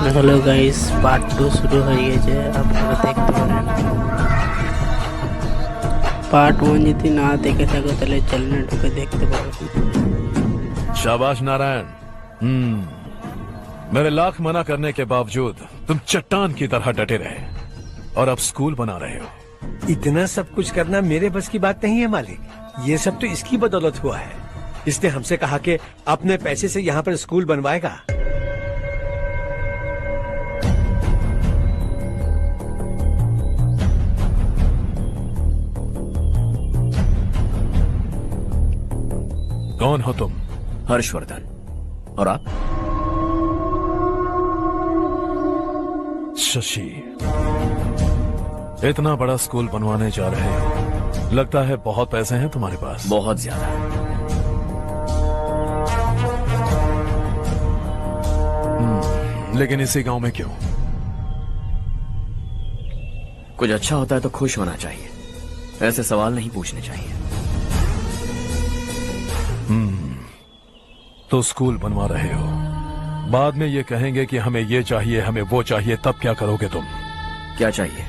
Hello guys, part 2 শুরু হয়ে গেছে। আপনারা দেখতে পারেন। পার্ট 1 যদি না দেখে থাকো তাহলে চ্যানেলে ঢুকে দেখতে পারো। शाबाश नारायण। मेरे लाख मना करने के बावजूद तुम चट्टान की तरह डटे रहे और अब स्कूल बना रहे हो। इतना सब कुछ करना मेरे बस की बात नहीं है मालिक। ये सब तो इसकी बदौलत हुआ है। इसने हमसे कहा कि अपने पैसे से यहाँ पर स्कूल बनवाएगा। कौन हो तुम? हर्षवर्धन। और आप? शशि। इतना बड़ा स्कूल बनवाने जा रहे हो, लगता है बहुत पैसे हैं तुम्हारे पास। बहुत ज्यादा। लेकिन इसी गांव में क्यों? कुछ अच्छा होता है तो खुश होना चाहिए, ऐसे सवाल नहीं पूछने चाहिए। तो स्कूल बनवा रहे हो, बाद में ये कहेंगे कि हमें ये चाहिए, हमें वो चाहिए, तब क्या करोगे तुम? क्या चाहिए?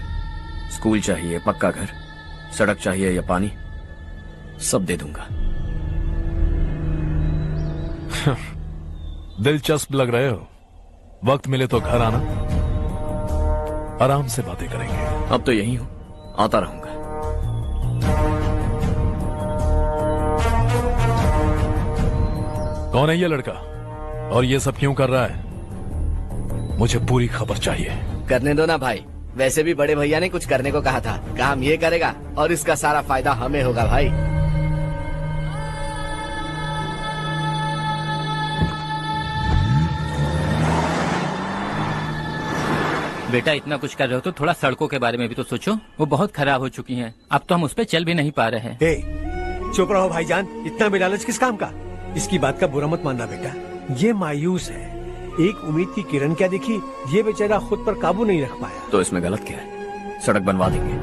स्कूल चाहिए, पक्का घर, सड़क चाहिए या पानी, सब दे दूंगा। दिलचस्प लग रहे हो। वक्त मिले तो घर आना, आराम से बातें करेंगे। अब तो यही हूं, आता रहूंगा। कौन है ये लड़का और ये सब क्यों कर रहा है? मुझे पूरी खबर चाहिए। करने दो ना भाई, वैसे भी बड़े भैया ने कुछ करने को कहा था। काम ये करेगा और इसका सारा फायदा हमें होगा भाई। बेटा इतना कुछ कर रहे हो तो थोड़ा सड़कों के बारे में भी तो सोचो। वो बहुत खराब हो चुकी हैं। अब तो हम उस पर चल भी नहीं पा रहे हैं। चुप रहो भाईजान, इतना भी लालच किस काम का? इसकी बात का बुरा मत मानना बेटा, ये मायूस है। एक उम्मीद की किरण क्या दिखी, ये बेचारा खुद पर काबू नहीं रख पाया। तो इसमें गलत क्या है? सड़क बनवा देंगे।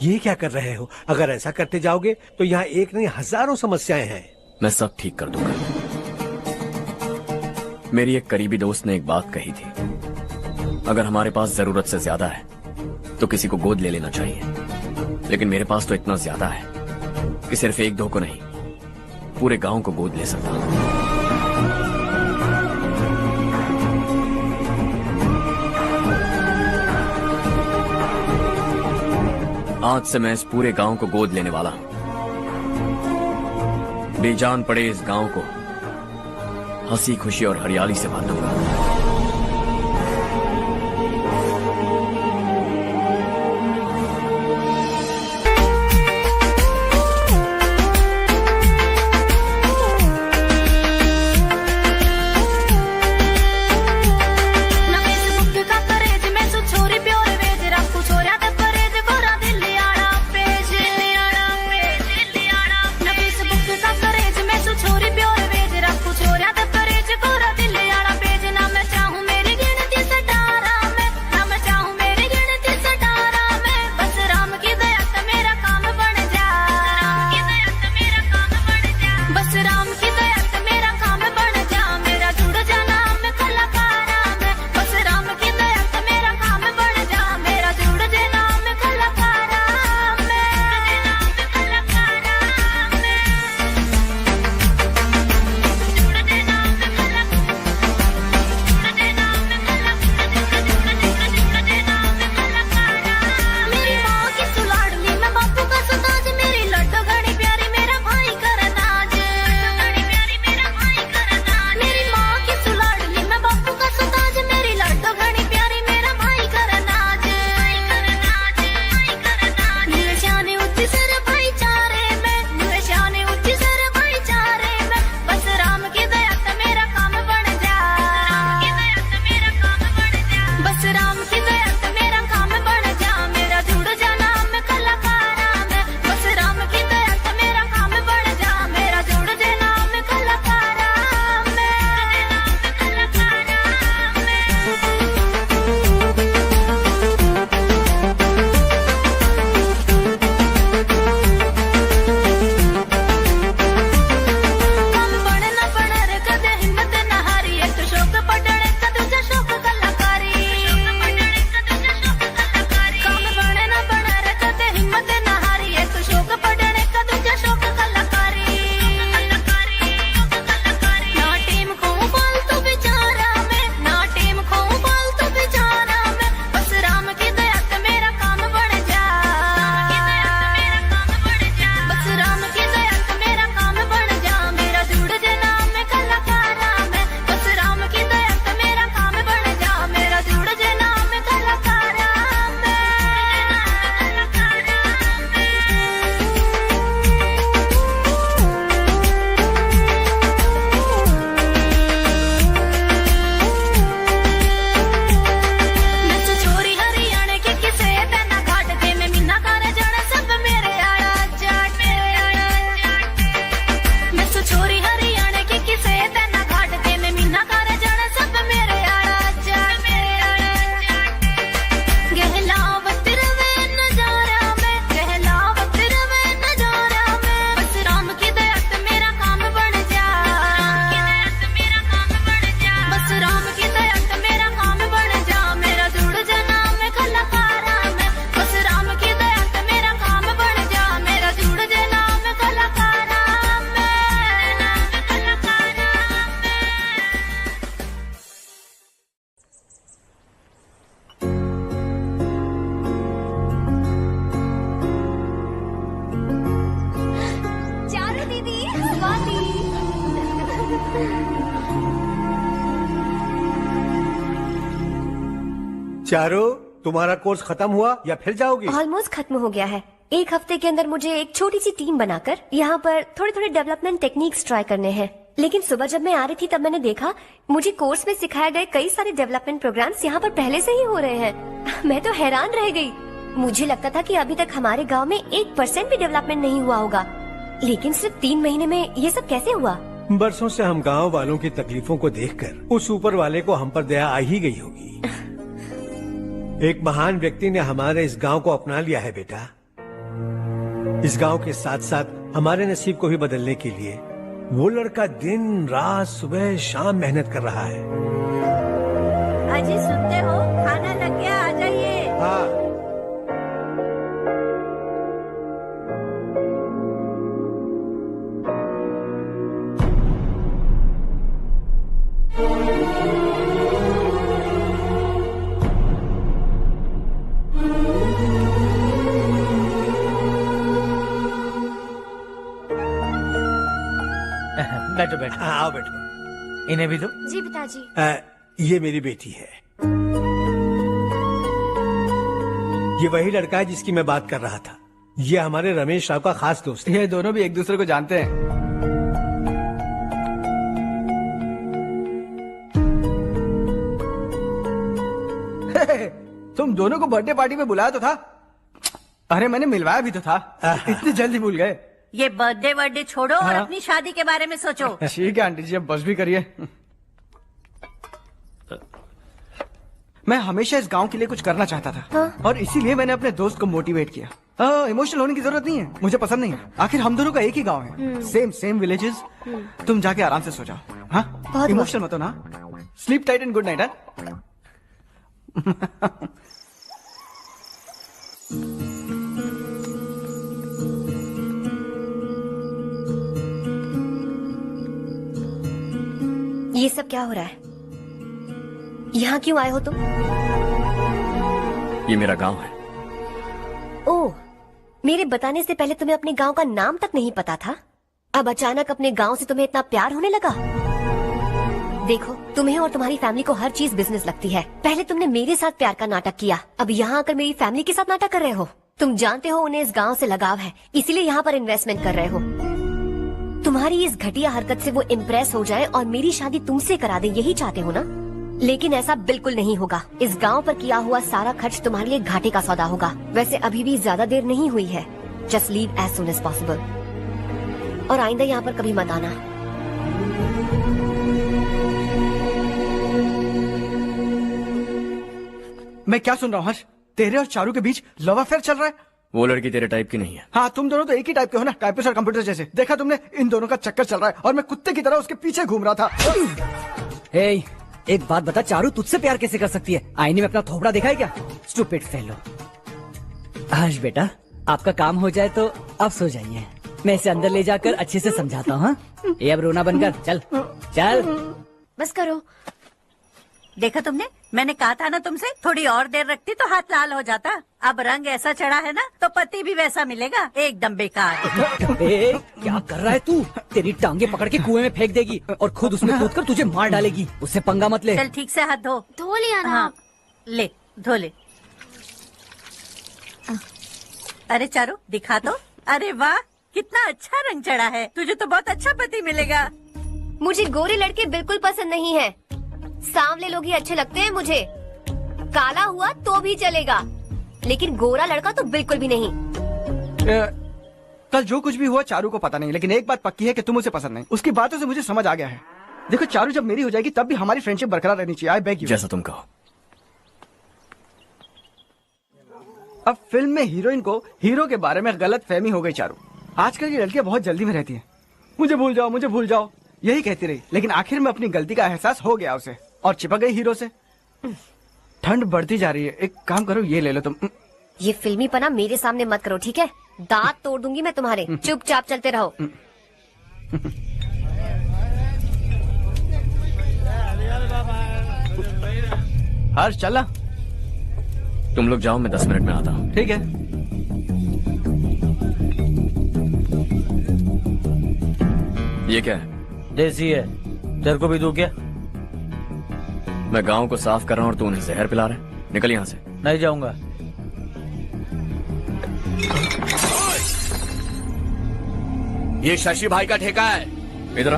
ये क्या कर रहे हो? अगर ऐसा करते जाओगे तो यहाँ एक नहीं हजारों समस्याएं हैं। मैं सब ठीक कर दूंगा। मेरी एक करीबी दोस्त ने एक बात कही थी, अगर हमारे पास जरूरत से ज्यादा है तो किसी को गोद ले लेना चाहिए। लेकिन मेरे पास तो इतना ज्यादा है कि सिर्फ एक दो को नहीं, पूरे गांव को गोद ले सकता हूं। आज से मैं इस पूरे गांव को गोद लेने वाला हूं। बेजान पड़े इस गांव को हंसी खुशी और हरियाली से बांटूंगा। छोरी प्योर वेज रखू छोरिया ते परेज कोरा दिल आड़ा पेज ना मैं चारू, तुम्हारा कोर्स खत्म हुआ या फिर जाओगी? ऑलमोस्ट खत्म हो गया है। एक हफ्ते के अंदर मुझे एक छोटी सी टीम बनाकर यहाँ पर थोड़े थोड़े डेवलपमेंट टेक्निक्स ट्राई करने हैं। लेकिन सुबह जब मैं आ रही थी तब मैंने देखा मुझे कोर्स में सिखाए गए कई सारे डेवलपमेंट प्रोग्राम्स यहाँ पर पहले से ही हो रहे हैं। मैं तो हैरान रह गई। मुझे लगता था कि अभी तक हमारे गांव में 1% भी डेवलपमेंट नहीं हुआ होगा, लेकिन सिर्फ 3 महीने में ये सब कैसे हुआ? बरसों से हम गांव वालों की तकलीफों को देखकर उस ऊपर वाले को हम पर दया आ ही गई होगी। एक महान व्यक्ति ने हमारे इस गांव को अपना लिया है बेटा। इस गांव के साथ साथ हमारे नसीब को भी बदलने के लिए वो लड़का दिन रात सुबह शाम मेहनत कर रहा है। अजी सुनते हो, खाना लग गया, आ जाइए। हाँ, बैठो बैठो। आओ बैठो। इन्हें भी दो। जी पिताजी। ये मेरी बेटी है। ये वही लड़का है जिसकी मैं बात कर रहा था। ये हमारे रमेश राव का खास दोस्त है। ये दोनों भी एक दूसरे को जानते हैं। तुम दोनों को बर्थडे पार्टी में बुलाया तो था। अरे मैंने मिलवाया भी तो था। इतनी जल्दी भूल गए। ये बर्थडे छोड़ो और अपनी शादी के बारे में सोचो। ठीक है आंटी जी, अब बस भी करिए। मैं हमेशा इस गांव के लिए कुछ करना चाहता था और इसीलिए मैंने अपने दोस्त को मोटिवेट किया। इमोशनल होने की जरूरत नहीं है, मुझे पसंद नहीं है। आखिर हम दोनों का एक ही गांव है, सेम विलेजेस। तुम जाके आराम से सो जाओ। हाँ, इमोशनल मत हो ना। Sleep tight and good night. ये सब क्या हो रहा है? यहाँ क्यों आए हो तुम? ये मेरा गांव है। ओह, मेरे बताने से पहले तुम्हें अपने गांव का नाम तक नहीं पता था? अब अचानक अपने गांव से तुम्हें इतना प्यार होने लगा? देखो, तुम्हें और तुम्हारी फैमिली को हर चीज बिजनेस लगती है। पहले तुमने मेरे साथ प्यार का नाटक किया, अब यहाँ आकर मेरी फैमिली के साथ नाटक कर रहे हो। तुम जानते हो उन्हें इस गांव से लगाव है, इसीलिए यहाँ पर इन्वेस्टमेंट कर रहे हो। तुम्हारी इस घटिया हरकत से वो इम्प्रेस हो जाए और मेरी शादी तुमसे करा दे, यही चाहते हो ना? लेकिन ऐसा बिल्कुल नहीं होगा। इस गांव पर किया हुआ सारा खर्च तुम्हारे लिए घाटे का सौदा होगा। वैसे अभी भी ज्यादा देर नहीं हुई है। Just leave as soon as possible और आइंदा यहाँ पर कभी मत आना। मैं क्या सुन रहा हूँ हर्ष? तेरे और चारू के बीच लव अफेयर चल रहा है? वो लड़की तेरे टाइप की नहीं है। हाँ, तुम दोनों तो एक ही टाइप के हो ना, टाइपिस्ट और कंप्यूटर जैसे। देखा तुमने, इन दोनों का चक्कर चल रहा है और मैं कुत्ते की तरह उसके पीछे घूम रहा था। हे, एक बात बता, चारू तुझसे प्यार कैसे कर सकती है? आईने में अपना थोपड़ा देखा है क्या? Stupid fellow. हर्ष बेटा, आपका काम हो जाए तो आप सो जाइए। मैं इसे अंदर ले जाकर अच्छे से समझाता हूँ। हाँ? ये अब रोना बनकर चल चल। बस करो। देखा तुमने, मैंने कहा था ना तुमसे, थोड़ी और देर रखती तो हाथ लाल हो जाता। अब रंग ऐसा चढ़ा है ना तो पति भी वैसा मिलेगा। एकदम बेकार। क्या कर रहा है तू? तेरी टांगे पकड़ के कुएं में फेंक देगी और खुद उसमें कूदकर तुझे मार डालेगी। उससे पंगा मत ले। चल ठीक से हाथ धो। धो लिया ना? हाँ, ले धो ले। अरे चारू दिखा तो। अरे वाह, कितना अच्छा रंग चढ़ा है। तुझे तो बहुत अच्छा पति मिलेगा। मुझे गोरे लड़के बिल्कुल पसंद नहीं है। सांवले लोग ही अच्छे लगते हैं मुझे। काला हुआ तो भी चलेगा, लेकिन गोरा लड़का तो बिल्कुल भी नहीं। कल जो कुछ भी हुआ चारू को पता नहीं, लेकिन एक बात पक्की है कि तुम उसे पसंद नहीं। उसकी बातों से मुझे समझ आ गया है। देखो चारू जब मेरी हो जाएगी तब भी हमारी फ्रेंडशिप बरकरार रहनी चाहिए। I beg you. जैसा तुम कहो। अब फिल्म में हीरोइन को हीरो के बारे में गलत फहमी हो गई चारू। आजकल की लड़कियां बहुत जल्दी में रहती हैं। मुझे भूल जाओ, मुझे भूल जाओ, यही कहती रही। लेकिन आखिर में अपनी गलती का एहसास हो गया उसे और चिपक गई हीरो से। ठंड बढ़ती जा रही है, एक काम करो, ये ले लो तुम। ये फिल्मी पना मेरे सामने मत करो, ठीक है? दांत तोड़ दूंगी मैं तुम्हारे। चुपचाप चलते रहो। हर्ष चला। तुम लोग जाओ, मैं 10 मिनट में आता हूँ। ठीक है। ये क्या है? देसी है। तेरे को भी दूं क्या? मैं गांव को साफ कर रहा हूं और तू उन्हें जहर पिला रहा है। निकल यहां से। नहीं जाऊंगा। ये शशि भाई का ठेका है। इधर आ।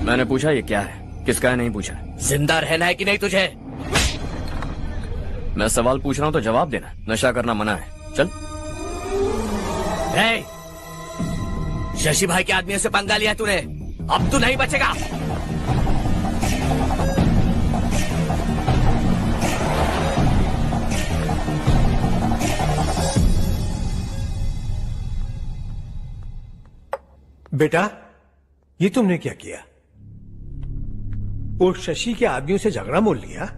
मैंने पूछा ये क्या है, किसका है नहीं पूछा। जिंदा रहना है कि नहीं तुझे? मैं सवाल पूछ रहा हूं तो जवाब देना। नशा करना मना है। चल। शशि भाई के आदमियों से पंगा लिया तूने, अब तू नहीं बचेगा। बेटा, ये तुमने क्या किया? वो शशि के आदमियों से झगड़ा मोल लिया?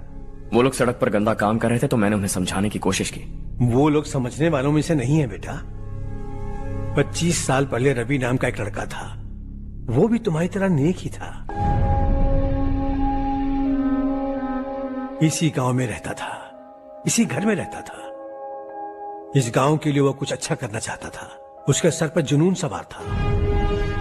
वो लोग सड़क पर गंदा काम कर रहे थे तो मैंने उन्हें समझाने की कोशिश की। वो लोग समझने वालों में से नहीं है बेटा। 25 साल पहले रवि नाम का एक लड़का था, वो भी तुम्हारी तरह नेक ही था। इसी गांव में रहता था, इसी घर में रहता था। इस गांव के लिए वो कुछ अच्छा करना चाहता था। उसके सर पर जुनून सवार था।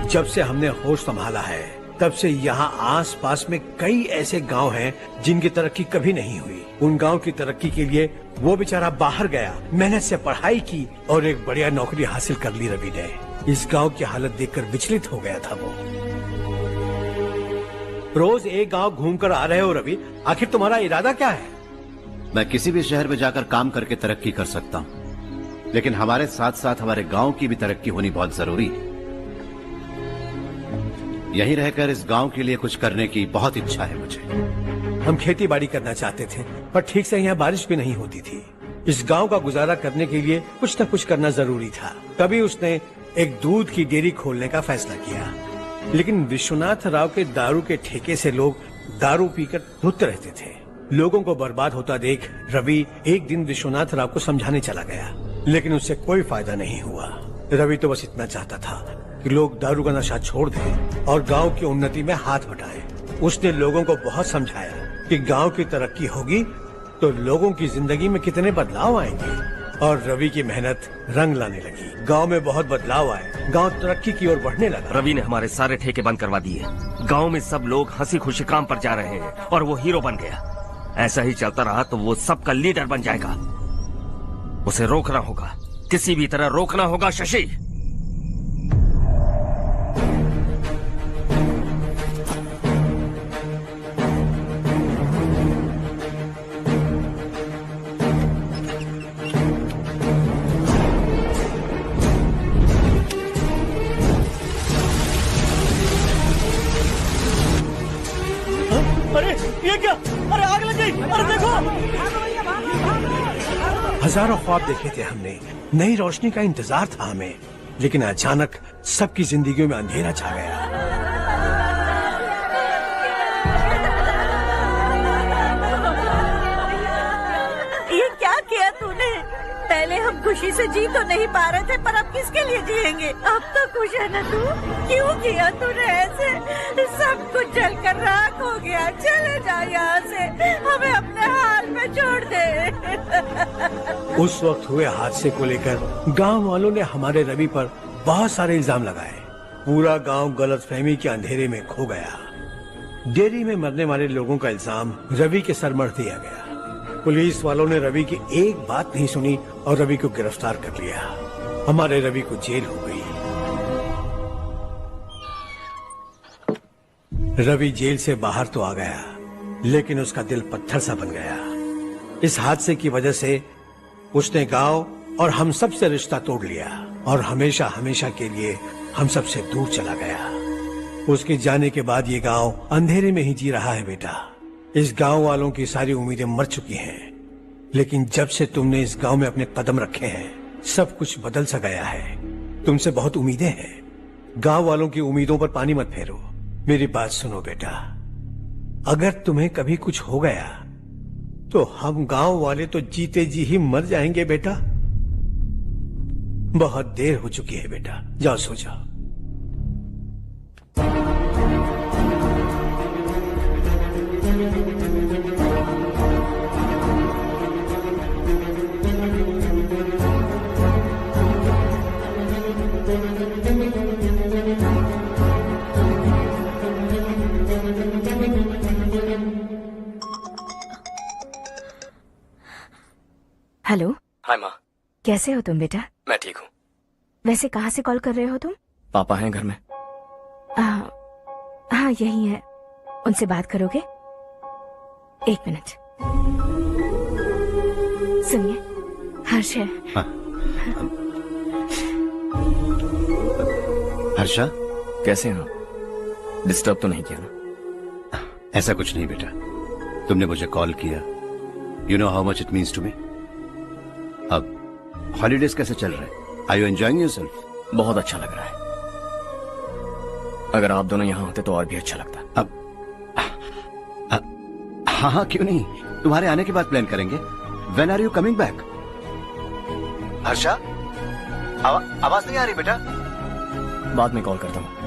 जब से हमने होश संभाला है तब से यहाँ आस पास में कई ऐसे गांव हैं जिनकी तरक्की कभी नहीं हुई। उन गांव की तरक्की के लिए वो बेचारा बाहर गया, मेहनत से पढ़ाई की और एक बढ़िया नौकरी हासिल कर ली रवि ने। इस गांव की हालत देखकर विचलित हो गया था वो। रोज एक गांव घूमकर आ रहे हो रवि, आखिर तुम्हारा इरादा क्या है? मैं किसी भी शहर में जाकर काम करके तरक्की कर सकता हूँ, लेकिन हमारे साथ साथ हमारे गांव की भी तरक्की होनी बहुत जरूरी है। यहीं रहकर इस गांव के लिए कुछ करने की बहुत इच्छा है मुझे। हम खेती बाड़ी करना चाहते थे, पर ठीक से यहाँ बारिश भी नहीं होती थी। इस गांव का गुजारा करने के लिए कुछ न कुछ करना जरूरी था। तभी उसने एक दूध की डेयरी खोलने का फैसला किया। लेकिन विश्वनाथ राव के दारू के ठेके से लोग दारू पीकर धुत रहते थे। लोगों को बर्बाद होता देख रवि एक दिन विश्वनाथ राव को समझाने चला गया, लेकिन उससे कोई फायदा नहीं हुआ। रवि तो बस इतना चाहता था कि लोग दारू का नशा छोड़ दें और गांव की उन्नति में हाथ बटाएं। उसने लोगों को बहुत समझाया कि गांव की तरक्की होगी तो लोगों की जिंदगी में कितने बदलाव आएंगे, और रवि की मेहनत रंग लाने लगी। गांव में बहुत बदलाव आए, गांव तरक्की की ओर बढ़ने लगा। रवि ने हमारे सारे ठेके बंद करवा दिए। गांव में सब लोग हंसी खुशी काम पर जा रहे हैं और वो हीरो बन गया। ऐसा ही चलता रहा तो वो सबका लीडर बन जाएगा। उसे रोकना होगा, किसी भी तरह रोकना होगा शशि। अरे ये क्या? अरे आग लग गई! अरे देखो! हजारों ख्वाब देखे थे हमने, नई रोशनी का इंतजार था हमें, लेकिन अचानक सबकी जिंदगियों में अंधेरा छा गया। ये क्या किया तूने? पहले हम खुशी से जी तो नहीं पा रहे थे, पर अब किसके लिए जिएंगे? अब तो खुश है ना तू? क्यों किया तूने ऐसे? सब कुछ जलकर राख हो गया। चले जा यहाँ से, हमें अपने हाल में छोड़ दे। उस वक्त हुए हादसे को लेकर गांव वालों ने हमारे रवि पर बहुत सारे इल्जाम लगाए। पूरा गांव गलतफहमी के अंधेरे में खो गया। डेयरी में मरने वाले लोगों का इल्जाम रवि के सर मढ़ दिया गया। पुलिस वालों ने रवि की एक बात नहीं सुनी और रवि को गिरफ्तार कर लिया। हमारे रवि को जेल हो गई। रवि जेल से बाहर तो आ गया, लेकिन उसका दिल पत्थर सा बन गया। इस हादसे की वजह से उसने गांव और हम सब से रिश्ता तोड़ लिया और हमेशा हमेशा के लिए हम सब से दूर चला गया। उसके जाने के बाद ये गांव अंधेरे में ही जी रहा है बेटा। इस गांव वालों की सारी उम्मीदें मर चुकी हैं, लेकिन जब से तुमने इस गांव में अपने कदम रखे हैं सब कुछ बदल सा गया है। तुमसे बहुत उम्मीदें हैं। गांव वालों की उम्मीदों पर पानी मत फेरो। मेरी बात सुनो बेटा, अगर तुम्हें कभी कुछ हो गया तो हम गांव वाले तो जीते जी ही मर जाएंगे बेटा। बहुत देर हो चुकी है बेटा, जाओ सो जाओ। हेलो। हाय माँ। कैसे हो तुम बेटा? मैं ठीक हूँ। वैसे कहाँ से कॉल कर रहे हो तुम? पापा हैं घर में? हाँ यही है। उनसे बात करोगे? एक मिनट। सुनिए, हर्ष है। हर्षा, कैसे हैं आप? डिस्टर्ब तो नहीं किया ना? ऐसा कुछ नहीं बेटा, तुमने मुझे कॉल किया। You know how much it means to me. अब हॉलीडेज कैसे चल रहे हैं? Are you enjoying yourself? बहुत अच्छा लग रहा है। अगर आप दोनों यहाँ होते तो और भी अच्छा लगता। अब हाँ हाँ क्यों नहीं, तुम्हारे आने के बाद प्लान करेंगे। When are you coming back? Harsha, आवाज नहीं आ रही बेटा? बाद में कॉल करता हूँ।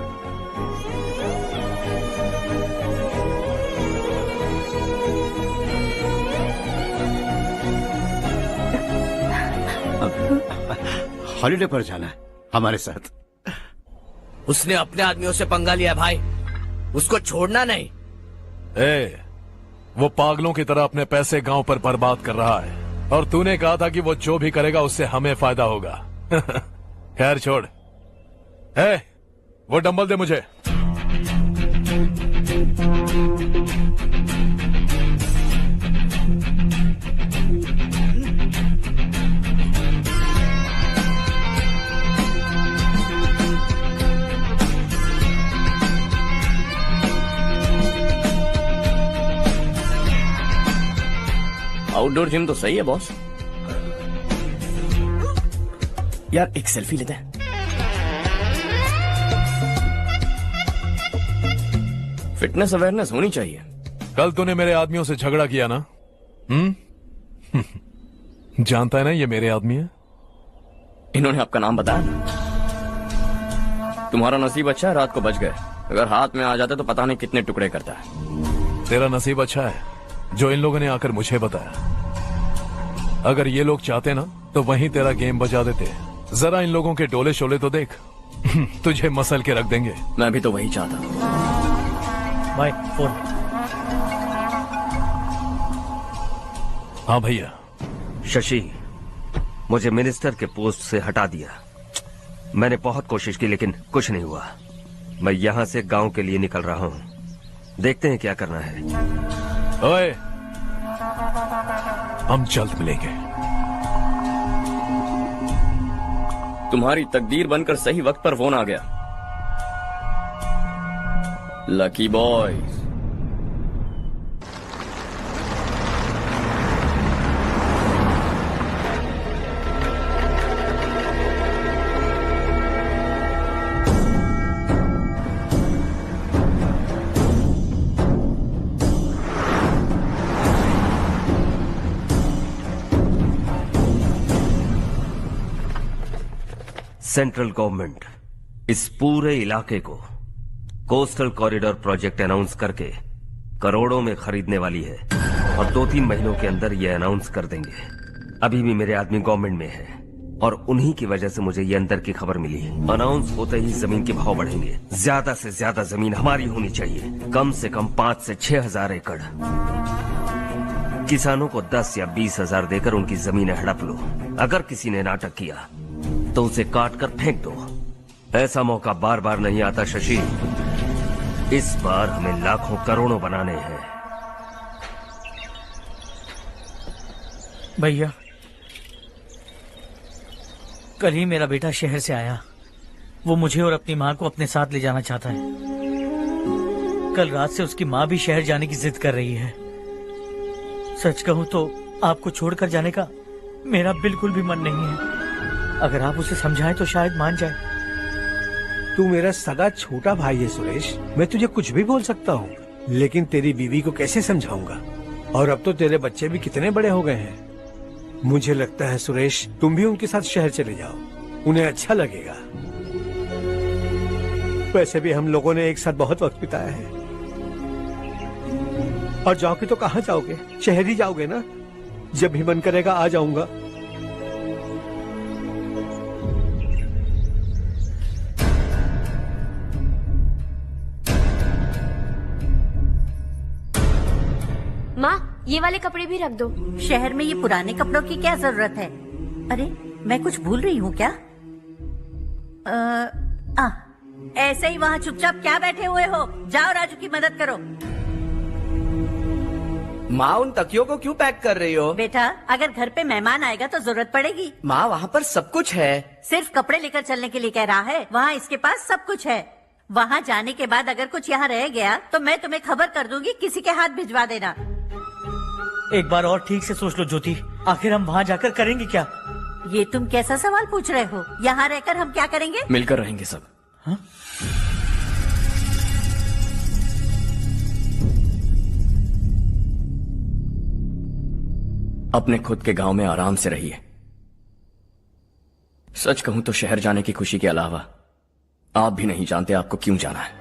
हॉलीडे पर जाना है हमारे साथ। उसने अपने आदमियों से पंगा लिया भाई, उसको छोड़ना नहीं। वो पागलों की तरह अपने पैसे गांव पर बर्बाद कर रहा है और तूने कहा था कि वो जो भी करेगा उससे हमें फायदा होगा। खैर छोड़। वो डंबल दे मुझे। आउटडोर जिम तो सही है बॉस। यार एक सेल्फी लेते हैं। फिटनेस अवेयरनेस होनी चाहिए। कल तूने मेरे आदमियों से झगड़ा किया ना? जानता है ना ये मेरे आदमी है। इन्होंने आपका नाम बताया? तुम्हारा नसीब अच्छा है रात को बच गए, अगर हाथ में आ जाते तो पता नहीं कितने टुकड़े करता है। तेरा नसीब अच्छा है जो इन लोगों ने आकर मुझे बताया। अगर ये लोग चाहते ना तो वहीं तेरा गेम बजा देते। जरा इन लोगों के डोले शोले तो देख। तुझे मसल के रख देंगे। मैं भी तो वही चाहता हूँ। भाई फोन। हाँ भैया। शशि, मुझे मिनिस्टर के पोस्ट से हटा दिया। मैंने बहुत कोशिश की लेकिन कुछ नहीं हुआ। मैं यहाँ से गांव के लिए निकल रहा हूँ, देखते हैं क्या करना है। ओए, हम जल्द मिलेंगे। तुम्हारी तकदीर बनकर सही वक्त पर फोन आ गया। Lucky boys. सेंट्रल गवर्नमेंट इस पूरे इलाके को कोस्टल कॉरिडोर प्रोजेक्ट अनाउंस करके करोड़ों में खरीदने वाली है और 2-3 महीनों के अंदर ये अनाउंस कर देंगे। अभी भी मेरे आदमी गवर्नमेंट में है और उन्हीं की वजह से मुझे ये अंदर की खबर मिली। अनाउंस होते ही जमीन के भाव बढ़ेंगे। ज्यादा से ज्यादा जमीन हमारी होनी चाहिए, कम से कम 5 से 6 हजार एकड़। किसानों को 10 या 20 हजार देकर उनकी जमीनें हड़प लो। अगर किसी ने नाटक किया तो उसे काट कर फेंक दो। ऐसा मौका बार बार नहीं आता शशि। इस बार हमें लाखों करोड़ों बनाने हैं। भैया, कल ही मेरा बेटा शहर से आया। वो मुझे और अपनी माँ को अपने साथ ले जाना चाहता है। कल रात से उसकी माँ भी शहर जाने की जिद कर रही है। सच कहूँ तो आपको छोड़कर जाने का मेरा बिल्कुल भी मन नहीं है। अगर आप उसे समझाएं तो शायद मान जाए। तू मेरा सगा छोटा भाई है सुरेश, मैं तुझे कुछ भी बोल सकता हूँ, लेकिन तेरी बीवी को कैसे समझाऊंगा? और अब तो तेरे बच्चे भी कितने बड़े हो गए हैं। मुझे लगता है सुरेश, तुम भी उनके साथ शहर चले जाओ, उन्हें अच्छा लगेगा। वैसे भी हम लोगों ने एक साथ बहुत वक्त बिताया है। और जाओगे तो कहाँ जाओगे? शहर ही जाओगे ना? जब भी मन करेगा आ जाऊंगा। माँ, ये वाले कपड़े भी रख दो। शहर में ये पुराने कपड़ों की क्या जरूरत है? अरे मैं कुछ भूल रही हूँ क्या? ऐसे ही वहाँ चुपचाप क्या बैठे हुए हो? जाओ राजू की मदद करो। माँ उन तकियों को क्यों पैक कर रही हो? बेटा अगर घर पे मेहमान आएगा तो जरूरत पड़ेगी। माँ वहाँ पर सब कुछ है। सिर्फ कपड़े लेकर चलने के लिए कह रहा है? वहाँ इसके पास सब कुछ है। वहाँ जाने के बाद अगर कुछ यहाँ रह गया तो मैं तुम्हें खबर कर दूंगी, किसी के हाथ भिजवा देना। एक बार और ठीक से सोच लो ज्योति, आखिर हम वहाँ जाकर करेंगे क्या? ये तुम कैसा सवाल पूछ रहे हो? यहाँ रहकर हम क्या करेंगे? मिलकर रहेंगे सब। हाँ? अपने खुद के गांव में आराम से रहिए। सच कहूं तो शहर जाने की खुशी के अलावा आप भी नहीं जानते आपको क्यों जाना है।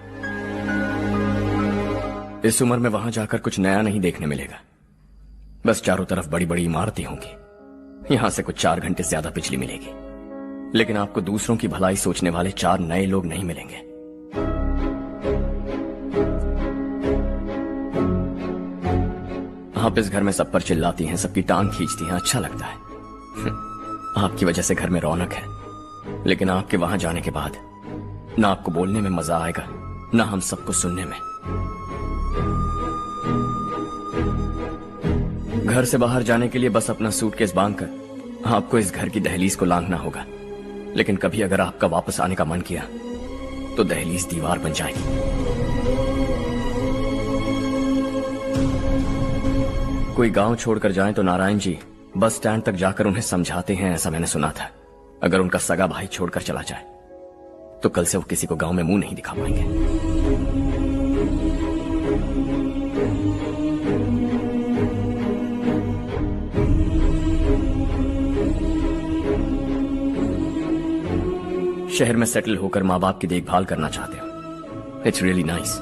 इस उम्र में वहां जाकर कुछ नया नहीं देखने मिलेगा। बस चारों तरफ बड़ी बड़ी इमारतें होंगी, यहां से कुछ 4 घंटे से ज्यादा बिजली मिलेगी, लेकिन आपको दूसरों की भलाई सोचने वाले 4 नए लोग नहीं मिलेंगे। आप इस घर में सब पर चिल्लाती हैं, सबकी टांग खींचती हैं, अच्छा लगता है। आपकी वजह से घर में रौनक है, लेकिन आपके वहां जाने के बाद ना आपको बोलने में मजा आएगा, ना हम सबको सुनने में। घर से बाहर जाने के लिए बस अपना सूटकेस बांधकर आपको इस घर की दहलीज को लांघना होगा, लेकिन कभी अगर आपका वापस आने का मन किया तो दहलीज दीवार बन जाएगी। कोई गांव छोड़कर जाएं तो नारायण जी बस स्टैंड तक जाकर उन्हें समझाते हैं, ऐसा मैंने सुना था। अगर उनका सगा भाई छोड़कर चला जाए तो कल से वो किसी को गांव में मुंह नहीं दिखा पाएंगे। शहर में सेटल होकर माँ बाप की देखभाल करना चाहते हो, इट्स रियली नाइस,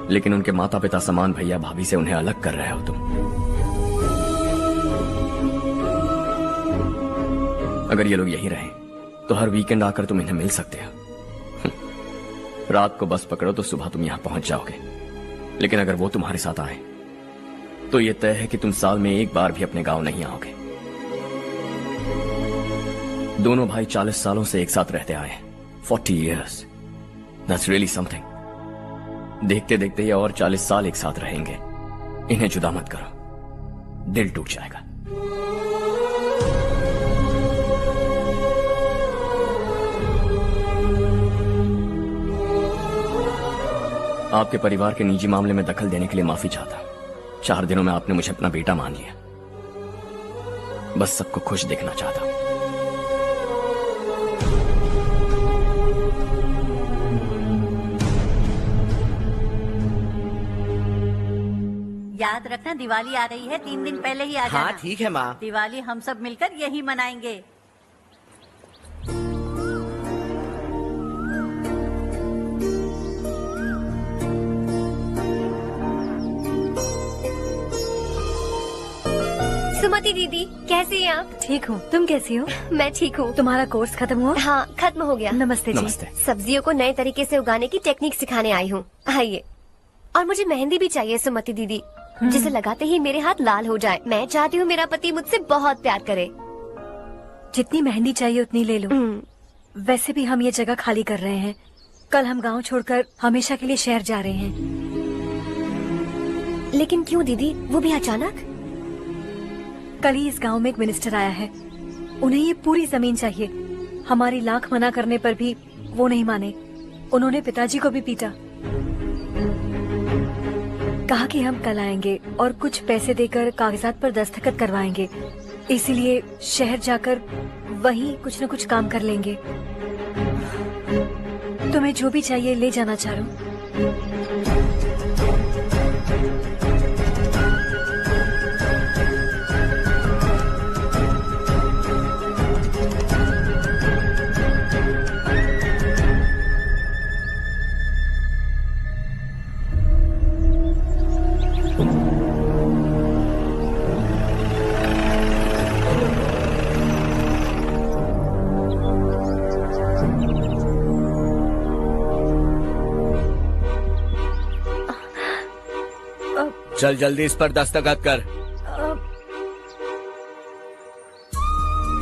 लेकिन उनके माता पिता समान भैया भाभी से उन्हें अलग कर रहे हो तुम। अगर ये लोग यहीं रहें तो हर वीकेंड आकर तुम इन्हें मिल सकते हो। रात को बस पकड़ो तो सुबह तुम यहां पहुंच जाओगे, लेकिन अगर वो तुम्हारे साथ आए तो ये तय है कि तुम साल में एक बार भी अपने गांव नहीं आओगे। दोनों भाई 40 सालों से एक साथ रहते आए, 40 years, that's really something। देखते देखते ये और 40 साल एक साथ रहेंगे। इन्हें जुदा मत करो, दिल टूट जाएगा। आपके परिवार के निजी मामले में दखल देने के लिए माफी चाहता। 4 दिनों में आपने मुझे अपना बेटा मान लिया, बस सबको खुश देखना चाहता। याद रखना दिवाली आ रही है, 3 दिन पहले ही आ जाना। हाँ ठीक है माँ। दिवाली हम सब मिलकर यही मनाएंगे। सुमति दीदी कैसी हैं आप? ठीक हूँ, तुम कैसी हो? मैं ठीक हूँ। तुम्हारा कोर्स खत्म हुआ? हाँ खत्म हो गया। नमस्ते जी। नमस्ते। सब्जियों को नए तरीके से उगाने की टेक्निक सिखाने आई हूँ, आइए। और मुझे मेहंदी भी चाहिए सुमति दीदी, जिसे लगाते ही मेरे हाथ लाल हो जाए। मैं चाहती हूँ मेरा पति मुझसे बहुत प्यार करे। जितनी मेहंदी चाहिए उतनी ले लो। वैसे भी हम ये जगह खाली कर रहे हैं, कल हम गांव छोड़कर हमेशा के लिए शहर जा रहे हैं। लेकिन क्यों दीदी, वो भी अचानक? कल ही इस गांव में एक मिनिस्टर आया है, उन्हें ये पूरी जमीन चाहिए। हमारी लाख मना करने पर भी वो नहीं माने, उन्होंने पिताजी को भी पीटा। कहा कि हम कल आएंगे और कुछ पैसे देकर कागजात पर दस्तखत करवाएंगे, इसीलिए शहर जाकर वहीं कुछ न कुछ काम कर लेंगे। तुम्हें जो भी चाहिए ले जाना चारू। चल जल्दी इस पर दस्तखत कर।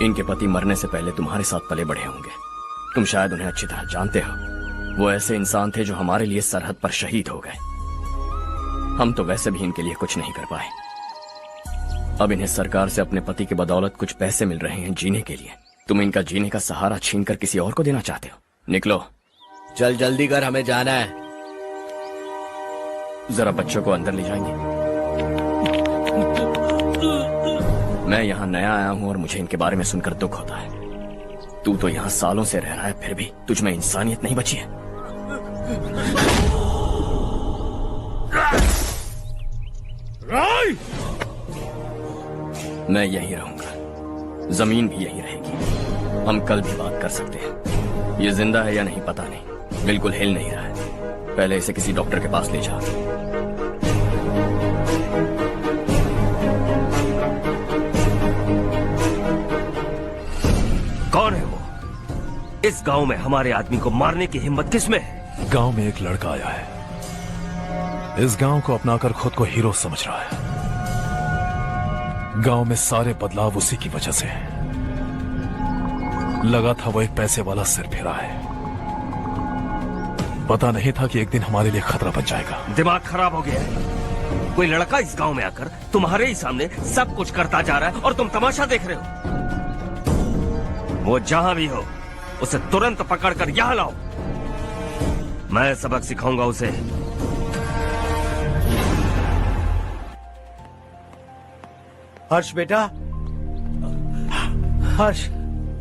इनके पति मरने से पहले तुम्हारे साथ पले बढ़े होंगे। तुम शायद उन्हें अच्छी तरह जानते हो। वो ऐसे इंसान थे जो हमारे लिए सरहद पर शहीद हो गए। हम तो वैसे भी इनके लिए कुछ नहीं कर पाए। अब इन्हें सरकार से अपने पति की बदौलत कुछ पैसे मिल रहे हैं जीने के लिए। तुम इनका जीने का सहारा छीनकर किसी और को देना चाहते हो। निकलो। चल जल्दी कर, हमें जाना है। जरा बच्चों को अंदर ले जाएंगे। मैं यहाँ नया आया हूँ और मुझे इनके बारे में सुनकर दुख होता है। तू तो यहाँ सालों से रह रहा है, फिर भी तुझ में इंसानियत नहीं बची है। मैं यहीं रहूंगा, जमीन भी यहीं रहेगी। हम कल भी बात कर सकते हैं। ये जिंदा है या नहीं पता नहीं, बिल्कुल हिल नहीं रहा है। पहले इसे किसी डॉक्टर के पास ले जा। कौन है वो? इस गांव में हमारे आदमी को मारने की हिम्मत किसमें है? गांव में एक लड़का आया है। इस गांव को अपनाकर खुद को हीरो समझ रहा है। गांव में सारे बदलाव उसी की वजह से है। लगा था वो एक पैसे वाला सिर फेरा है। पता नहीं था कि एक दिन हमारे लिए खतरा बन जाएगा। दिमाग खराब हो गया है। कोई लड़का इस गांव में आकर तुम्हारे ही सामने सब कुछ करता जा रहा है और तुम तमाशा देख रहे हो। वो जहां भी हो उसे तुरंत पकड़कर यहां लाओ। मैं सबक सिखाऊंगा उसे। हर्ष बेटा, हर्ष,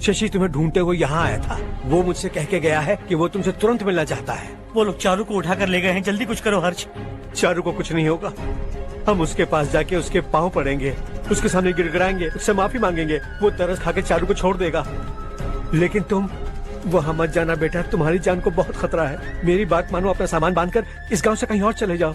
शशि तुम्हें ढूंढते हुए यहाँ आया था। वो मुझसे कह के गया है कि वो तुमसे तुरंत मिलना चाहता है। वो लोग चारू को उठाकर ले गए हैं, जल्दी कुछ करो हर्ष। चारू को कुछ नहीं होगा। हम उसके पास जाके उसके पांव पड़ेंगे, उसके सामने गिड़गिड़ाएंगे, उससे माफी मांगेंगे। वो तरस खा के चारू को छोड़ देगा। लेकिन तुम वहां मत जाना बेटा, तुम्हारी जान को बहुत खतरा है। मेरी बात मानो, अपना सामान बांधकर इस गांव से कहीं और चले जाओ।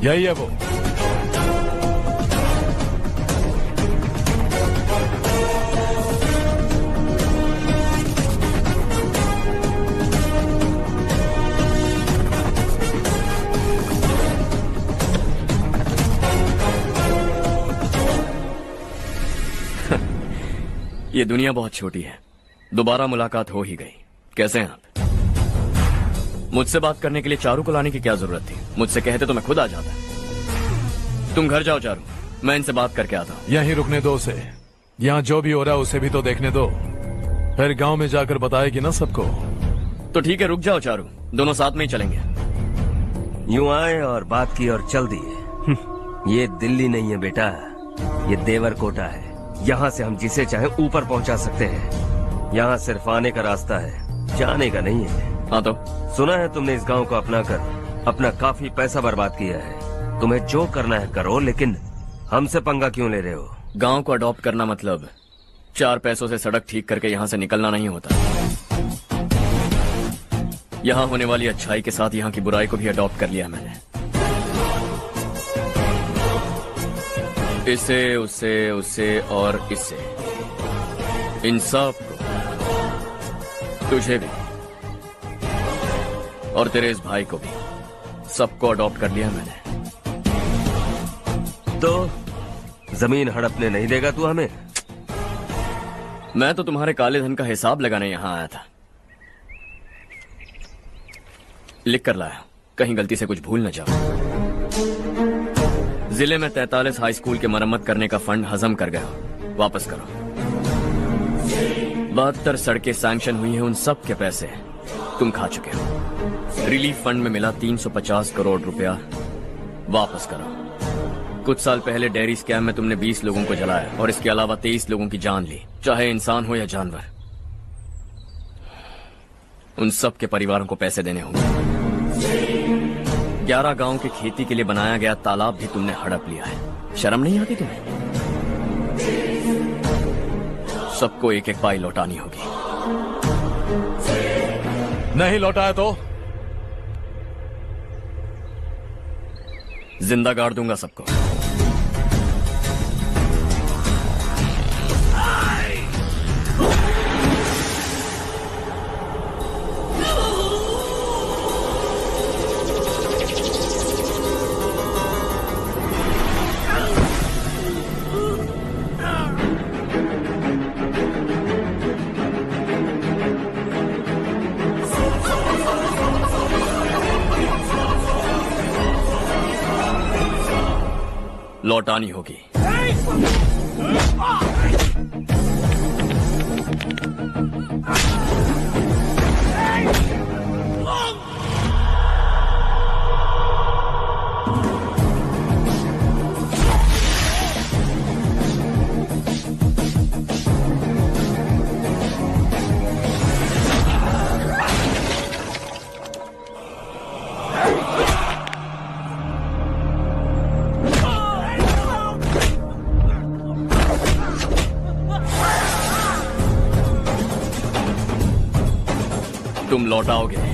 यही है वो। ये दुनिया बहुत छोटी है। दोबारा मुलाकात हो ही गई। कैसे हैं आप? मुझसे बात करने के लिए चारू को लाने की क्या जरूरत थी? मुझसे कहते तो मैं खुद आ जाता। तुम घर जाओ चारू, मैं इनसे बात करके आता हूँ। यहीं रुकने दो उसे। यहाँ जो भी हो रहा है उसे भी तो देखने दो। फिर गांव में जाकर बताएगी ना सबको। तो ठीक है, रुक जाओ चारू, दोनों साथ में ही चलेंगे। यूं आए और बात की और चल दिए। ये दिल्ली नहीं है बेटा, ये देवरकोटा है। यहाँ से हम जिसे चाहे ऊपर पहुँचा सकते हैं। यहाँ सिर्फ आने का रास्ता है, जाने का नहीं है। हाँ तो सुना है तुमने इस गांव को अपनाकर अपना काफी पैसा बर्बाद किया है। तुम्हें जो करना है करो, लेकिन हमसे पंगा क्यों ले रहे हो? गांव को अडॉप्ट करना मतलब 4 पैसों से सड़क ठीक करके यहाँ से निकलना नहीं होता। यहाँ होने वाली अच्छाई के साथ यहाँ की बुराई को भी अडॉप्ट कर लिया मैंने। इसे, उसे, उसे और इससे, इन सब को, तुझे भी और तेरे इस भाई को भी, सबको अडॉप्ट कर लिया मैंने। तो जमीन हड़पने नहीं देगा तू हमें? मैं तो तुम्हारे काले धन का हिसाब लगाने यहाँ आया था। लिख कर लाया। कहीं गलती से कुछ भूल न जाओ। जिले में 43 हाई स्कूल के मरम्मत करने का फंड हजम कर गया, वापस करो। 72 सड़कें सैंक्शन हुई हैं, उन सब के पैसे तुम खा चुके हो। रिलीफ फंड में मिला 350 करोड़ रुपया, वापस करो। कुछ साल पहले डेयरी स्कैम में तुमने 20 लोगों को जलाया और इसके अलावा 23 लोगों की जान ली, चाहे इंसान हो या जानवर। उन सब के परिवारों को पैसे देने होंगे। 11 गांव के खेती के लिए बनाया गया तालाब भी तुमने हड़प लिया है। शर्म नहीं आती तुम्हें? सबको एक एक पाई लौटानी होगी। नहीं लौटाया तो जिंदा गाड़ दूंगा सबको। लौटानी होगी। तुम लौटाओगे।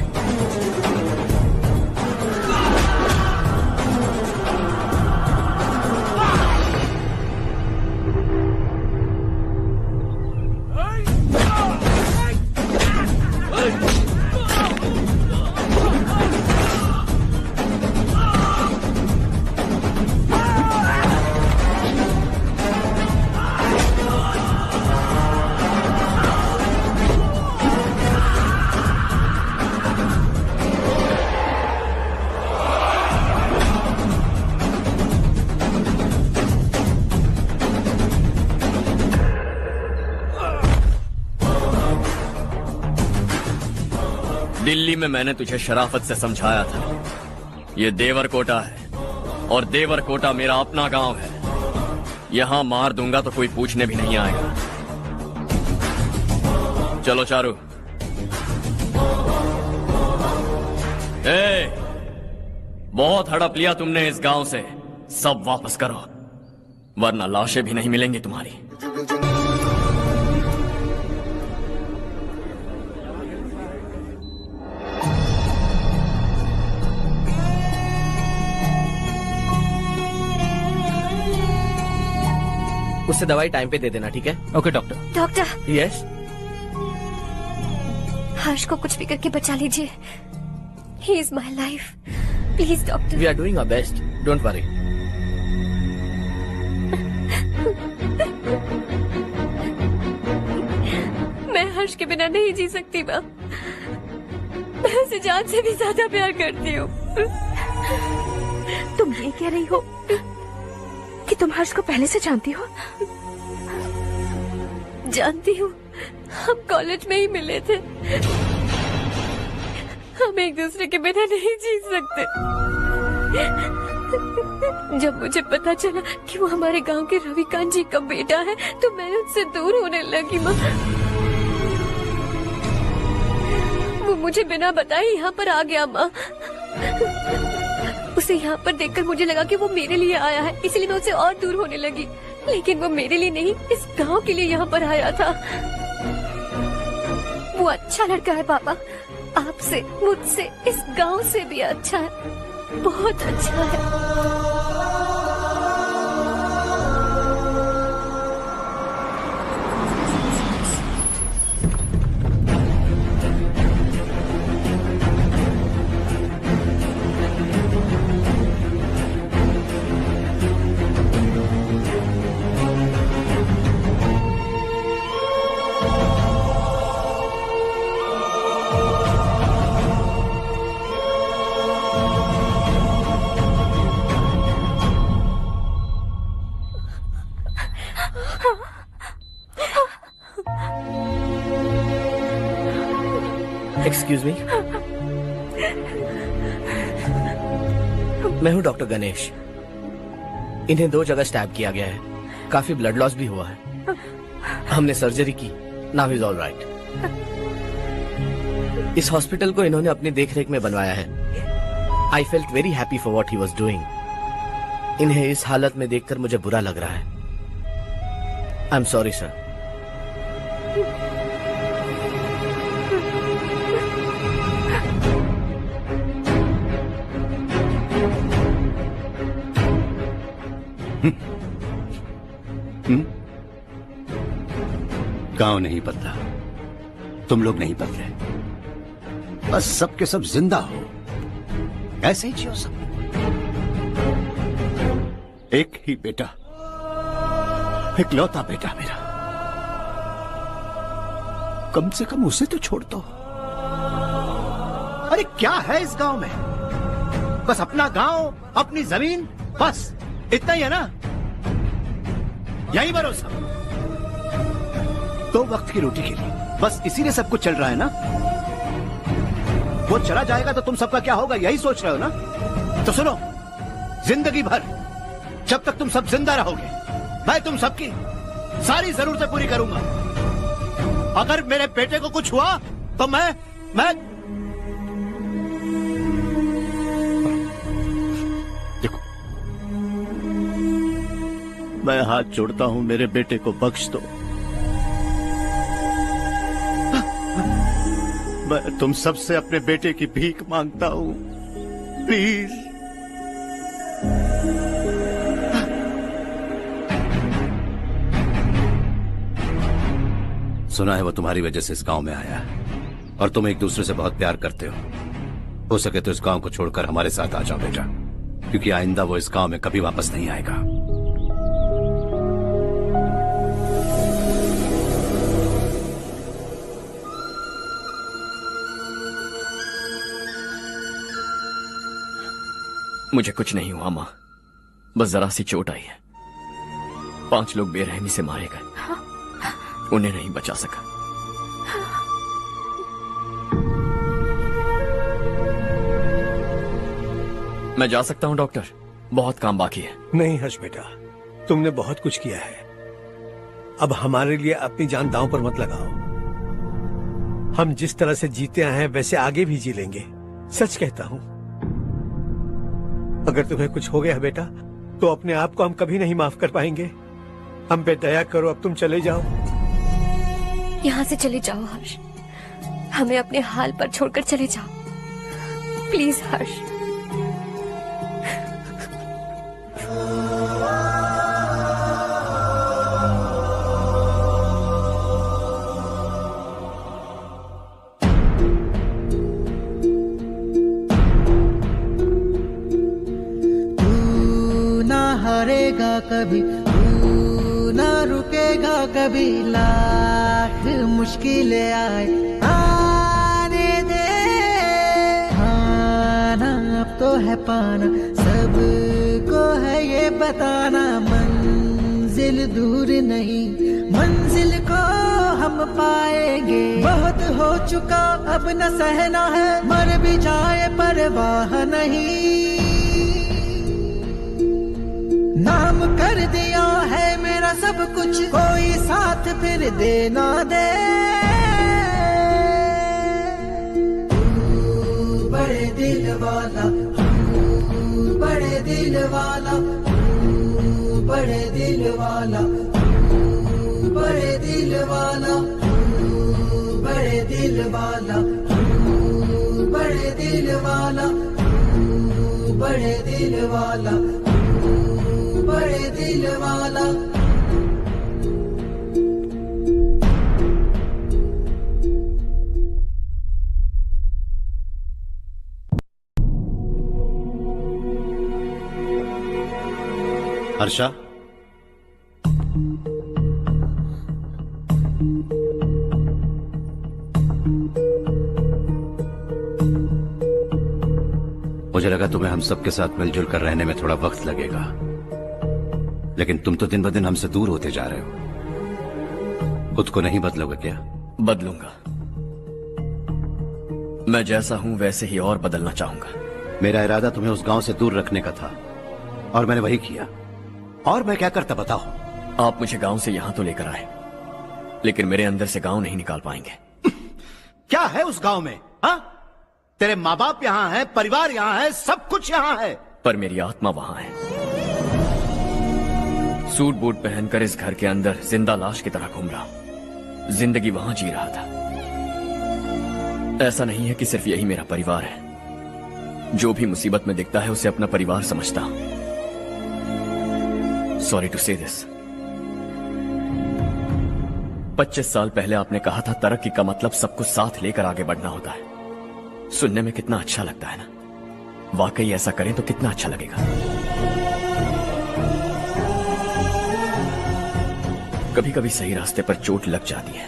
दिल्ली में मैंने तुझे शराफत से समझाया था, ये देवरकोटा है और देवरकोटा मेरा अपना गांव है। यहां मार दूंगा तो कोई पूछने भी नहीं आएगा। चलो चारू। बहुत हड़प लिया तुमने इस गांव से, सब वापस करो वरना लाशें भी नहीं मिलेंगी तुम्हारी। उससे दवाई टाइम पे दे देना, ठीक है? Okay doctor. Doctor. Yes. Harsh को कुछ भी करके बचा लीजिए। He is my life, please doctor. We are doing our best, don't worry. मैं हर्ष के बिना नहीं जी सकती माँ। मैं उसे जान से भी ज्यादा प्यार करती हूँ। तुम ये कह रही हो कि तुम हर्ष को पहले से जानती हो? जानती हूँ, हम कॉलेज में ही मिले थे। हम एक दूसरे के बिना नहीं जी सकते। जब मुझे पता चला कि वो हमारे गांव के रविकांत जी का बेटा है तो मैं उनसे दूर होने लगी माँ। वो मुझे बिना बताए यहाँ पर आ गया माँ। उसे यहाँ पर देखकर मुझे लगा कि वो मेरे लिए आया है, इसलिए मैं उससे और दूर होने लगी। लेकिन वो मेरे लिए नहीं, इस गांव के लिए यहाँ पर आया था। वो अच्छा लड़का है पापा, आपसे, मुझसे, इस गांव से भी अच्छा है, बहुत अच्छा है। एक्सक्यूज मी, मैं हूं डॉक्टर गणेश। इन्हें 2 जगह स्टैब किया गया है, काफी ब्लड लॉस भी हुआ है। हमने सर्जरी की, नाउ इज ऑल राइट। इस हॉस्पिटल को इन्होंने अपनी देखरेख में बनवाया है। I felt very happy for what he was doing. इन्हें इस हालत में देखकर मुझे बुरा लग रहा है। I am sorry sir. गांव नहीं बदला, तुम लोग नहीं बदले, बस सबके सब जिंदा हो, ऐसे ही जियो सब। एक ही बेटा, इकलौता बेटा मेरा, कम से कम उसे तो छोड़ दो। अरे क्या है इस गांव में? बस अपना गांव, अपनी जमीन, बस इतना ही है ना? यही भरोसा, 2 वक्त की रोटी के लिए, बस इसीलिए सब कुछ चल रहा है ना? वो चला जाएगा तो तुम सबका क्या होगा, यही सोच रहे हो ना? तो सुनो, जिंदगी भर जब तक तुम सब जिंदा रहोगे, मैं तुम सबकी सारी जरूरतें पूरी करूंगा। अगर मेरे बेटे को कुछ हुआ तो मैं देखो, मैं हाथ जोड़ता हूं, मेरे बेटे को बख्श दो। मैं तुम सबसे अपने बेटे की भीख मांगता हूं, प्लीज। सुना है वो तुम्हारी वजह से इस गांव में आया है और तुम एक दूसरे से बहुत प्यार करते हो सके तो इस गांव को छोड़कर हमारे साथ आ जाओ बेटा, क्योंकि आइंदा वो इस गांव में कभी वापस नहीं आएगा। मुझे कुछ नहीं हुआ माँ, बस जरा सी चोट आई है। 5 लोग बेरहमी से मारे गए, उन्हें नहीं बचा सका। मैं जा सकता हूँ डॉक्टर, बहुत काम बाकी है। नहीं हर्ष बेटा, तुमने बहुत कुछ किया है, अब हमारे लिए अपनी जान दांव पर मत लगाओ। हम जिस तरह से जीते आए हैं वैसे आगे भी जी लेंगे, सच कहता हूँ। अगर तुम्हें कुछ हो गया बेटा तो अपने आप को हम कभी नहीं माफ कर पाएंगे। हम पे दया करो, अब तुम चले जाओ। यहाँ से चले जाओ हर्ष, हमें अपने हाल पर छोड़कर चले जाओ, प्लीज हर्ष। हारेगा कभी, तू ना रुकेगा कभी, लाख मुश्किलें आए आने दे। खाना अब तो है पाना, सबको है ये बताना, मंजिल दूर नहीं, मंजिल को हम पाएंगे। बहुत हो चुका अब न सहना है, मर भी जाए परवाह नहीं। नाम कर दिया है मेरा सब कुछ, कोई साथ फिर देना दे। तू बड़े दिल वाला, तू बड़े दिल वाला, तू बड़े दिल वाला, तू बड़े दिल वाला, तू बड़े दिल वाला, तू बड़े दिल वाला, तू बड़े दिल वाला, बड़े दिल वाला। हर्षा, मुझे लगा तुम्हें हम सबके साथ मिलजुल कर रहने में थोड़ा वक्त लगेगा, लेकिन तुम तो दिन ब दिन हमसे दूर होते जा रहे हो। खुद को नहीं बदलोगे क्या? बदलूंगा, मैं जैसा हूं वैसे ही और बदलना चाहूंगा। मेरा इरादा तुम्हें उस गांव से दूर रखने का था और मैंने वही किया। और मैं क्या करता बताओ? आप मुझे गांव से यहां तो लेकर आए, लेकिन मेरे अंदर से गांव नहीं निकाल पाएंगे। क्या है उस गांव में? हाँ, तेरे माँ बाप यहाँ है, परिवार यहाँ है, सब कुछ यहाँ है, पर मेरी आत्मा वहां है। सूट बूट पहनकर इस घर के अंदर जिंदा लाश की तरह घूम रहा हूं। जिंदगी वहां जी रहा था। ऐसा नहीं है कि सिर्फ यही मेरा परिवार है। जो भी मुसीबत में दिखता है उसे अपना परिवार समझता हूं। सॉरी टू से दिस। 25 साल पहले आपने कहा था तरक्की का मतलब सब कुछ साथ लेकर आगे बढ़ना होता है। सुनने में कितना अच्छा लगता है ना? वाकई ऐसा करें तो कितना अच्छा लगेगा। कभी कभी सही रास्ते पर चोट लग जाती है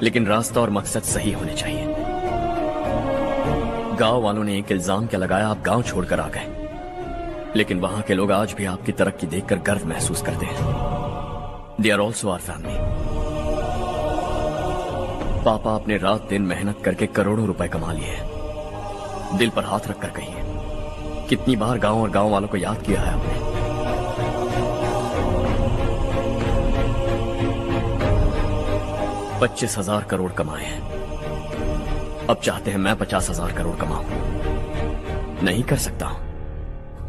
लेकिन रास्ता और मकसद सही होने चाहिए। गांव वालों ने एक इल्जाम क्या लगाया, आप गांव छोड़कर आ गए, लेकिन वहां के लोग आज भी आपकी तरक्की देखकर गर्व महसूस करते हैं। They are also our family. पापा आपने रात दिन मेहनत करके करोड़ों रुपए कमा लिए हैं। दिल पर हाथ रखकर कहिए, कितनी बार गांव और गांव वालों को याद किया है आपने? $25,000 करोड़ कमाए हैं। अब चाहते हैं मैं 50,000 करोड़ कमाऊं। नहीं कर सकता हूं।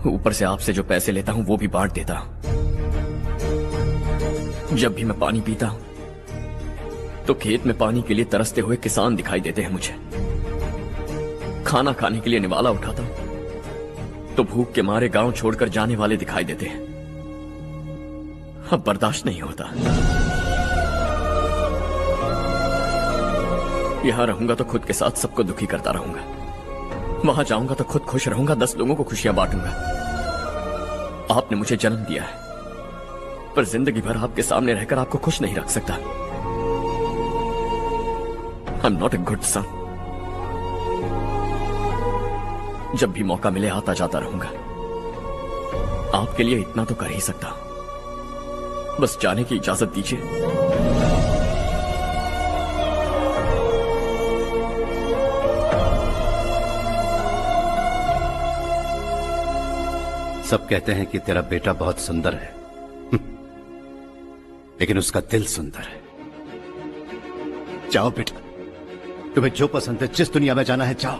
ऊपर से आपसे जो पैसे लेता हूं वो भी बांट देता हूं। जब भी मैं पानी पीता हूं तो खेत में पानी के लिए तरसते हुए किसान दिखाई देते हैं मुझे। खाना खाने के लिए निवाला उठाता हूं तो भूख के मारे गांव छोड़कर जाने वाले दिखाई देते हैं। अब बर्दाश्त नहीं होता। यहां रहूंगा तो खुद के साथ सबको दुखी करता रहूंगा। वहां जाऊंगा तो खुद खुश रहूंगा, 10 लोगों को खुशियां बांटूंगा। आपने मुझे जन्म दिया है, पर जिंदगी भर आपके सामने रहकर आपको खुश नहीं रख सकता। I am not a good son. जब भी मौका मिले आता जाता रहूंगा। आपके लिए इतना तो कर ही सकता हूं। बस जाने की इजाजत दीजिए। सब कहते हैं कि तेरा बेटा बहुत सुंदर है लेकिन उसका दिल सुंदर है। जाओ बेटा, तुम्हें जो पसंद है, जिस दुनिया में जाना है जाओ।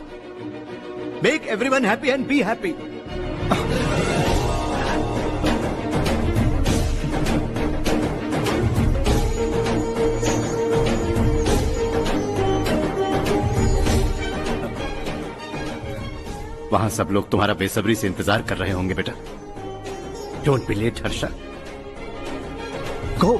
Make everyone happy and be happy. वहां सब लोग तुम्हारा बेसब्री से इंतजार कर रहे होंगे बेटा। डोंट बी लेट हर्षा, गो।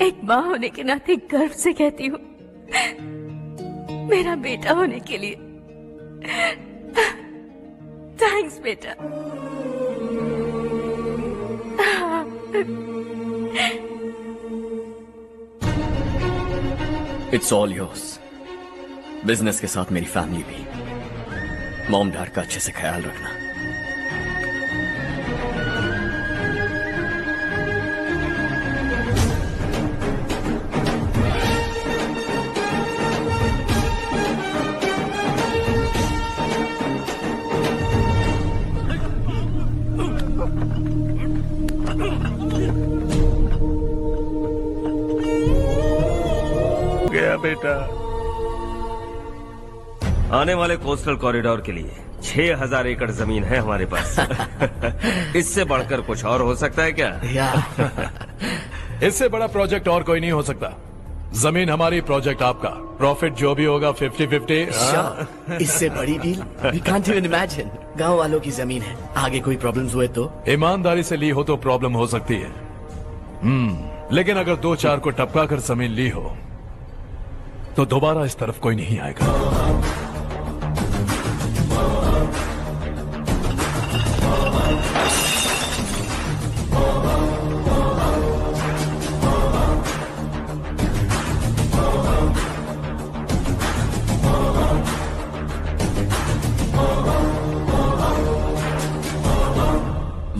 एक माँ होने के नाते गर्व से कहती हूँ, मेरा बेटा होने के लिए थैंक्स बेटा। It's all yours. बिजनेस के साथ मेरी फैमिली भी। मॉम डैड का अच्छे से ख्याल रखना। गया बेटा। आने वाले कोस्टल कॉरिडोर के लिए 6,000 एकड़ जमीन है हमारे पास। इससे बढ़कर कुछ और हो सकता है क्या? इससे बड़ा प्रोजेक्ट और कोई नहीं हो सकता। जमीन हमारी, प्रोजेक्ट आपका। प्रॉफिट जो भी होगा 50-50। इससे बड़ी deal we can't even imagine. गांव वालों की जमीन है, आगे कोई प्रॉब्लम्स हुए तो? ईमानदारी से ली हो तो प्रॉब्लम हो सकती है। लेकिन अगर 2-4 को टपका कर जमीन ली हो तो दोबारा इस तरफ कोई नहीं आएगा।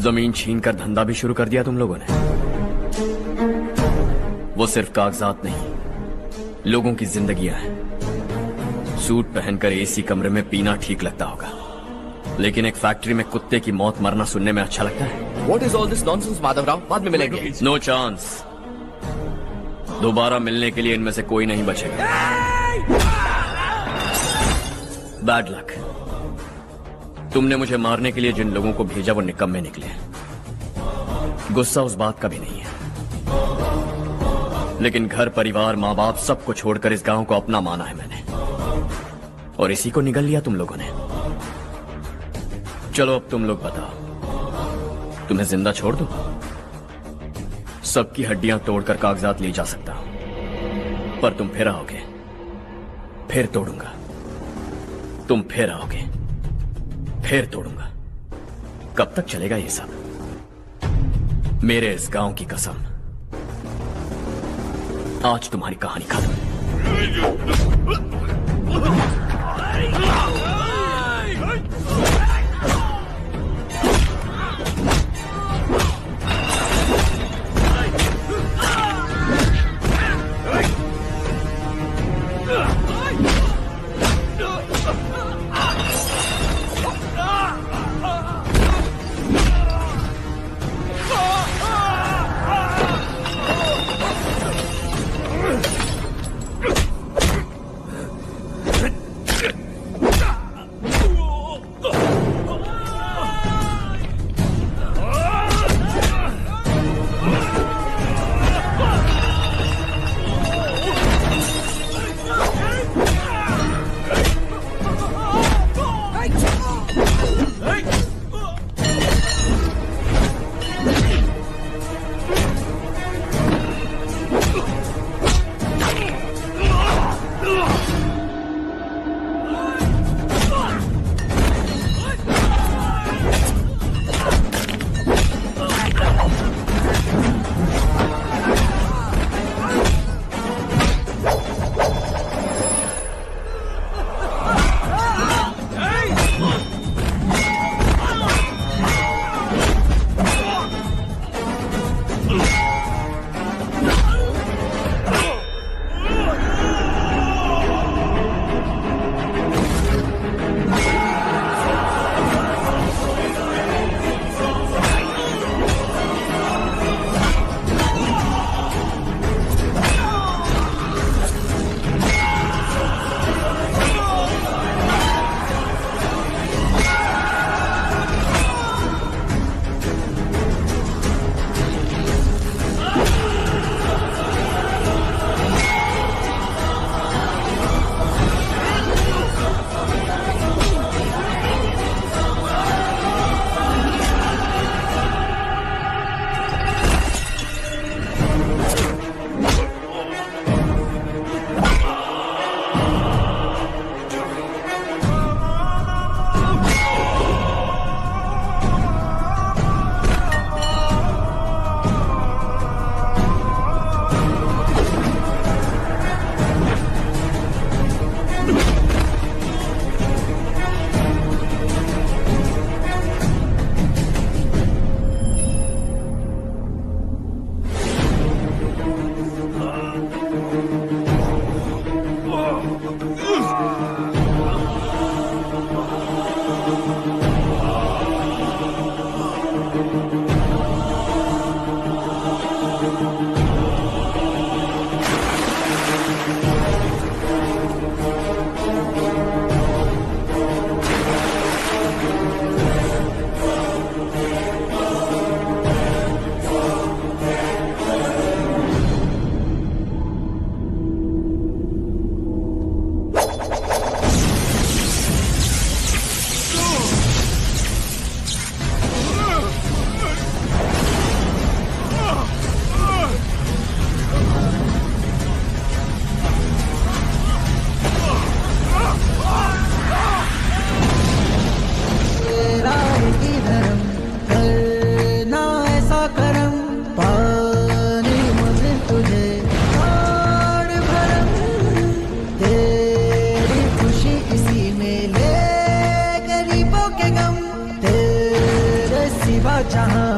जमीन छीनकर धंधा भी शुरू कर दिया तुम लोगों ने। वो सिर्फ कागजात नहीं, लोगों की जिंदगियां हैं। सूट पहनकर एसी कमरे में पीना ठीक लगता होगा, लेकिन एक फैक्ट्री में कुत्ते की मौत मरना सुनने में अच्छा लगता है। What is all this nonsense, Madhavrao? बाद में मिलेंगे। No chance. दोबारा मिलने के लिए इनमें से कोई नहीं बचेगा। Bad luck. तुमने मुझे मारने के लिए जिन लोगों को भेजा वो निकम्मे निकले। गुस्सा उस बात का भी नहीं है, लेकिन घर परिवार माँ बाप सबको छोड़कर इस गांव को अपना माना है मैंने, और इसी को निगल लिया तुम लोगों ने। चलो अब तुम लोग बताओ, तुम्हें जिंदा छोड़ दूं? सबकी हड्डियां तोड़कर कागजात ले जा सकता हूं, पर तुम फिर आओगे, फिर तोड़ूंगा। तुम फिर आओगे, फिर तोड़ूंगा। कब तक चलेगा ये सब? मेरे इस गांव की कसम, आज तुम्हारी कहानी खत्म।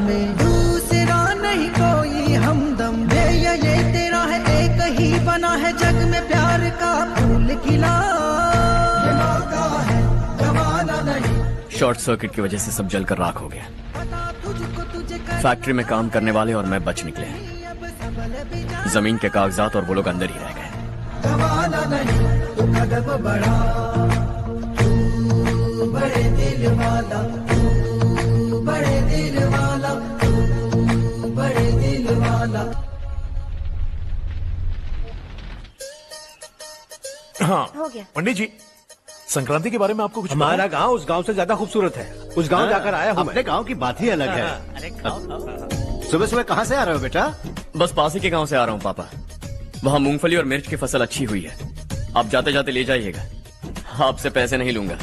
में, दूसरा नहीं कोई हमदम। ये तेरा है, एक ही बना है जग में प्यार का फूल खिला। ये मौका है, गवाना नहीं। शॉर्ट सर्किट की वजह से सब जलकर राख हो गया। फैक्ट्री में काम करने वाले और मैं बच निकले हैं। जमीन के कागजात और वो लोग अंदर ही रह गए। गवाना नहीं, तू कदम बढ़ा, तू बड़े दिल वाला, तू बड़े दिल वाला, तू बड़े दिल वाला। हाँ हो गया। पंडित जी, संक्रांति के बारे में आपको कुछ हमारा गांव उस गांव से ज्यादा खूबसूरत है। उस गांव जाकर आया हूँ। अपने गांव की बात ही अलग है। सुबह सुबह कहाँ से आ रहे हो बेटा? बस पास ही के गांव से आ रहा हूँ पापा। वहाँ मूंगफली और मिर्च की फसल अच्छी हुई है। आप जाते जाते ले जाइएगा। आपसे पैसे नहीं लूंगा।